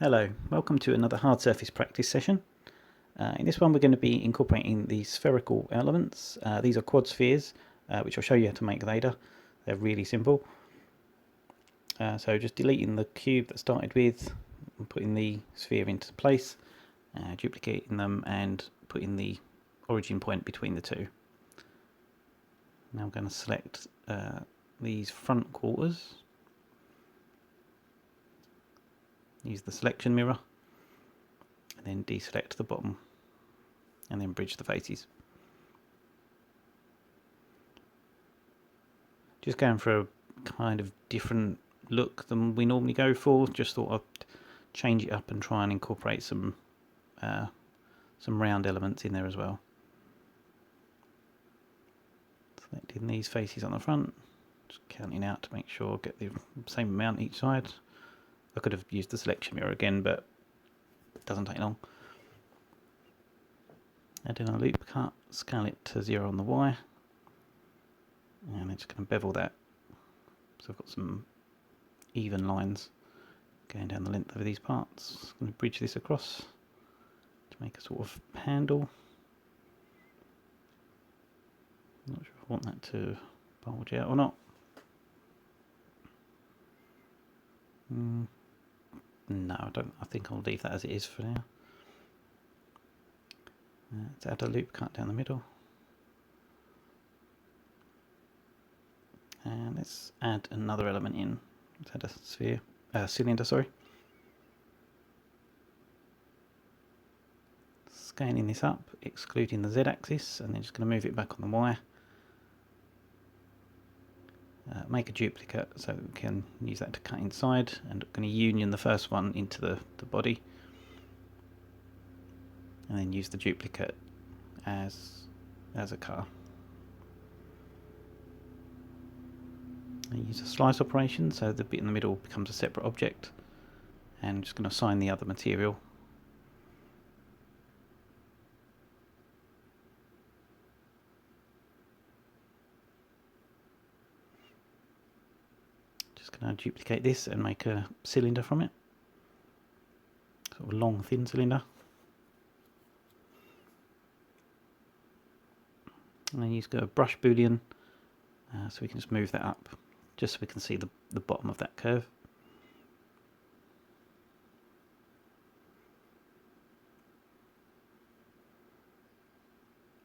Hello, welcome to another hard surface practice session. In this one we're going to be incorporating the spherical elements. These are quad spheres, which I'll show you how to make later. They're really simple. So just deleting the cube that started with, and putting the sphere into place, duplicating them and putting the origin point between the two. Now I'm going to select these front quarters. Use the selection mirror and then deselect the bottom and then bridge the faces. Just going for a kind of different look than we normally go for. Just thought I'd change it up and try and incorporate some round elements in there as well. Selecting these faces on the front, just counting out to make sure I get the same amount each side. I could have used the selection mirror again, but it doesn't take long. Add in a loop cut, scale it to 0 on the Y, and I'm just going to bevel that. So I've got some even lines going down the length of these parts. I'm going to bridge this across to make a sort of handle. I'm not sure if I want that to bulge out or not. No, I don't. I think I'll leave that as it is for now. Let's add a loop cut down the middle. And let's add another element in. Let's add a cylinder, sorry. Scaling this up, excluding the Z-axis, and then just going to move it back on the Y. Make a duplicate so that we can use that to cut inside, and I'm going to union the first one into the body, and then use the duplicate as a cutter. And use a slice operation so the bit in the middle becomes a separate object, and I'm just going to assign the other material. Just going to duplicate this and make a cylinder from it, sort of long thin cylinder. And then use a brush Boolean so we can just move that up, just so we can see the bottom of that curve.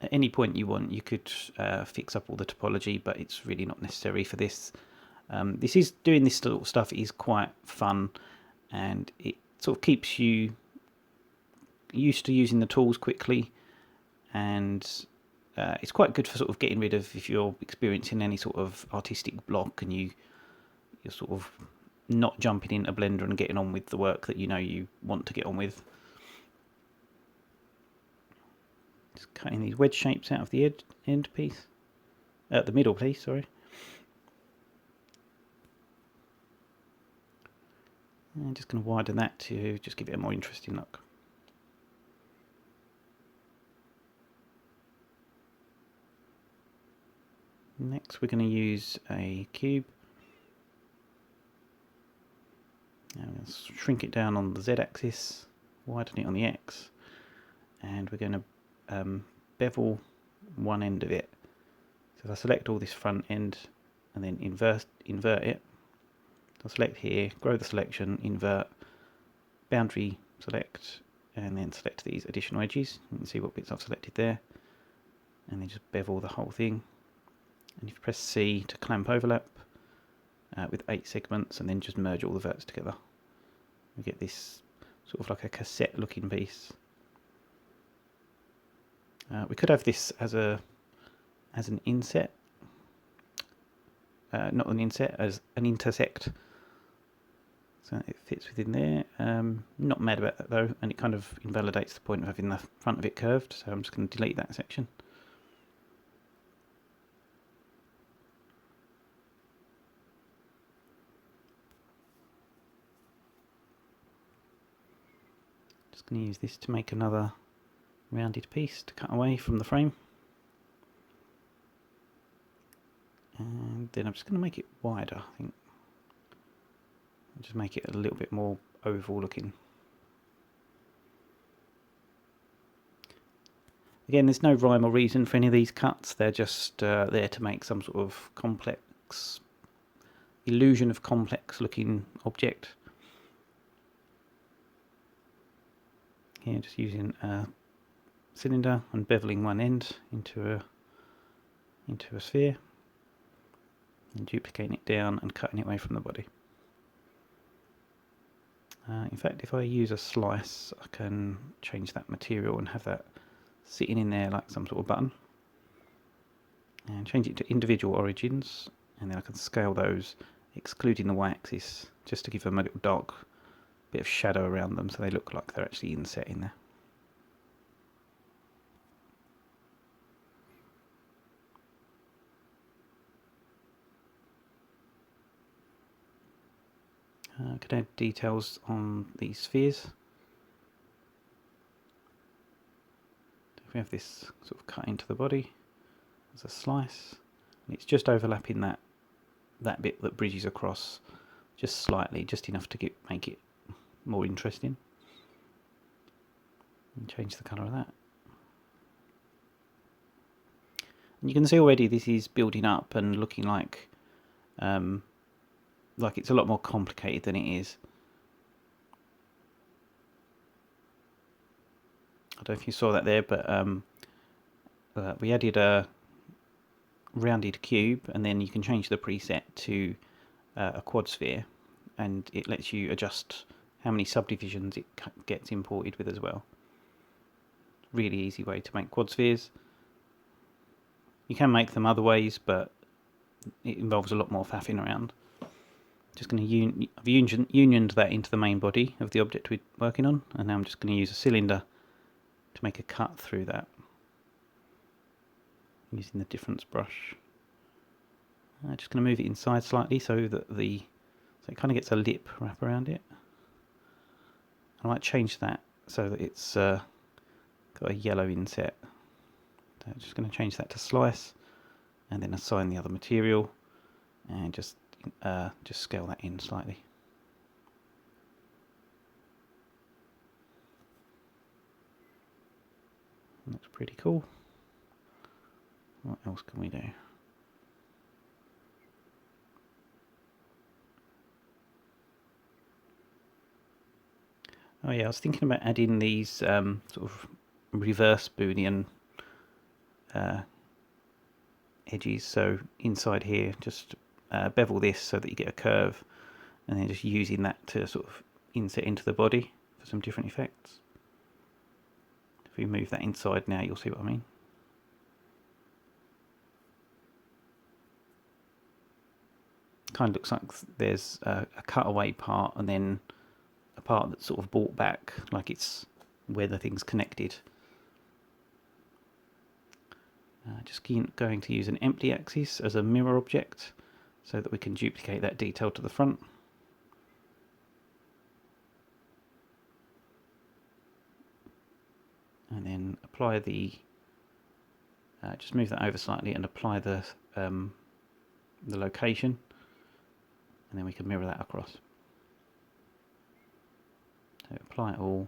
At any point you want, you could fix up all the topology, but it's really not necessary for this. Doing this sort of stuff is quite fun, and it sort of keeps you used to using the tools quickly, and it's quite good for sort of getting rid of if you're experiencing any sort of artistic block and you're sort of not jumping into Blender and getting on with the work that you know you want to get on with. Just cutting these wedge shapes out of the end piece, the middle piece, sorry. And just going to widen that to just give it a more interesting look. Next we're going to use a cube. Now I'm going to shrink it down on the Z-axis, widen it on the X, and we're going to bevel one end of it. So if I select all this front end and then invert it, I'll select here, grow the selection, invert, boundary select, and then select these additional edges. You can see what bits I've selected there, and then just bevel the whole thing. And if you press C to clamp overlap with 8 segments, and then just merge all the verts together, we get this sort of like a cassette looking piece. We could have this as an inset, not an inset, as an intersect. So it fits within there. Not mad about that though, and it kind of invalidates the point of having the front of it curved, so I'm just going to delete that section. Just going to use this to make another rounded piece to cut away from the frame. And then I'm just going to make it wider, I think. Just make it a little bit more oval looking. Again, there's no rhyme or reason for any of these cuts. They're just there to make some sort of complex illusion of complex looking object. Here, just using a cylinder and beveling one end into a sphere, and duplicating it down and cutting it away from the body. In fact, if I use a slice, I can change that material and have that sitting in there like some sort of button, and change it to individual origins, and then I can scale those, excluding the y-axis, just to give them a little dark bit of shadow around them so they look like they're actually inset in there. I could add details on these spheres. If we have this sort of cut into the body as a slice, and it's just overlapping that bit that bridges across just slightly, just enough to make it more interesting. And change the colour of that. And you can see already this is building up and looking like it's a lot more complicated than it is. I don't know if you saw that there, but we added a rounded cube, and then you can change the preset to a quad sphere, and it lets you adjust how many subdivisions it gets imported with as well. Really easy way to make quad spheres. You can make them other ways, but it involves a lot more faffing around. Just going to I've unioned that into the main body of the object we're working on, and now I'm just going to use a cylinder to make a cut through that using the difference brush. I'm just going to move it inside slightly so that it kind of gets a lip wrap around it. I might change that so that it's got a yellow inset. So I'm just going to change that to slice, and then assign the other material, and just scale that in slightly. Looks pretty cool. What else can we do? Oh yeah, I was thinking about adding these sort of reverse Boolean edges. So inside here, just bevel this so that you get a curve, and then just using that to sort of inset into the body for some different effects. If we move that inside now, you'll see what I mean. Kind of looks like there's a cutaway part and then a part that's sort of brought back, like it's where the thing's connected. Just going to use an empty axis as a mirror object so that we can duplicate that detail to the front. And then apply just move that over slightly and apply the location, and then we can mirror that across. So apply it all,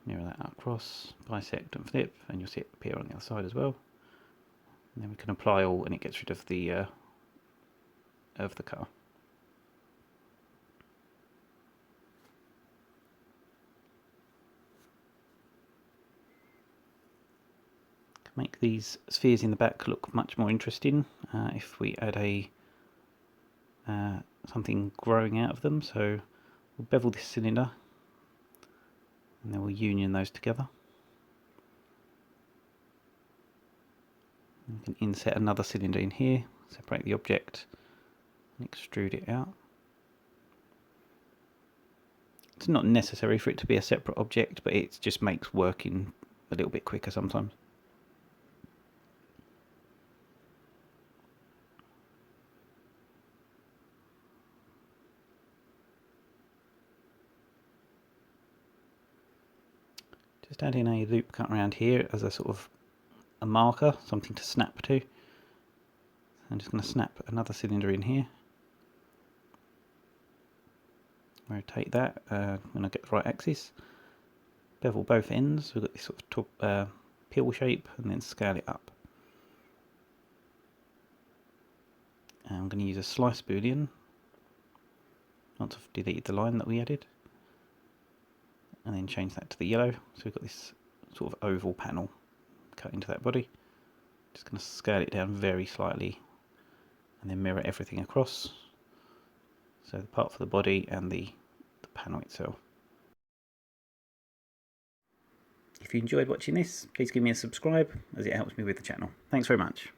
mirror that across, bisect and flip, and you'll see it appear on the other side as well. And then we can apply all, and it gets rid of the cutter. Make these spheres in the back look much more interesting if we add something growing out of them. So we'll bevel this cylinder, and then we'll union those together. We can inset another cylinder in here, separate the object, and extrude it out. It's not necessary for it to be a separate object, but it just makes working a little bit quicker sometimes. Just add in a loop cut around here as a sort of a marker, something to snap to. I'm just going to snap another cylinder in here. Rotate that when I get the right axis. Bevel both ends. We've got this sort of pill shape and then scale it up. And I'm going to use a slice boolean once I've deleted the line that we added, and then change that to the yellow. So we've got this sort of oval panel cut into that body. Just going to scale it down very slightly and then mirror everything across. So the part for the body and the panel itself. If you enjoyed watching this, please give me a subscribe as it helps me with the channel. Thanks very much.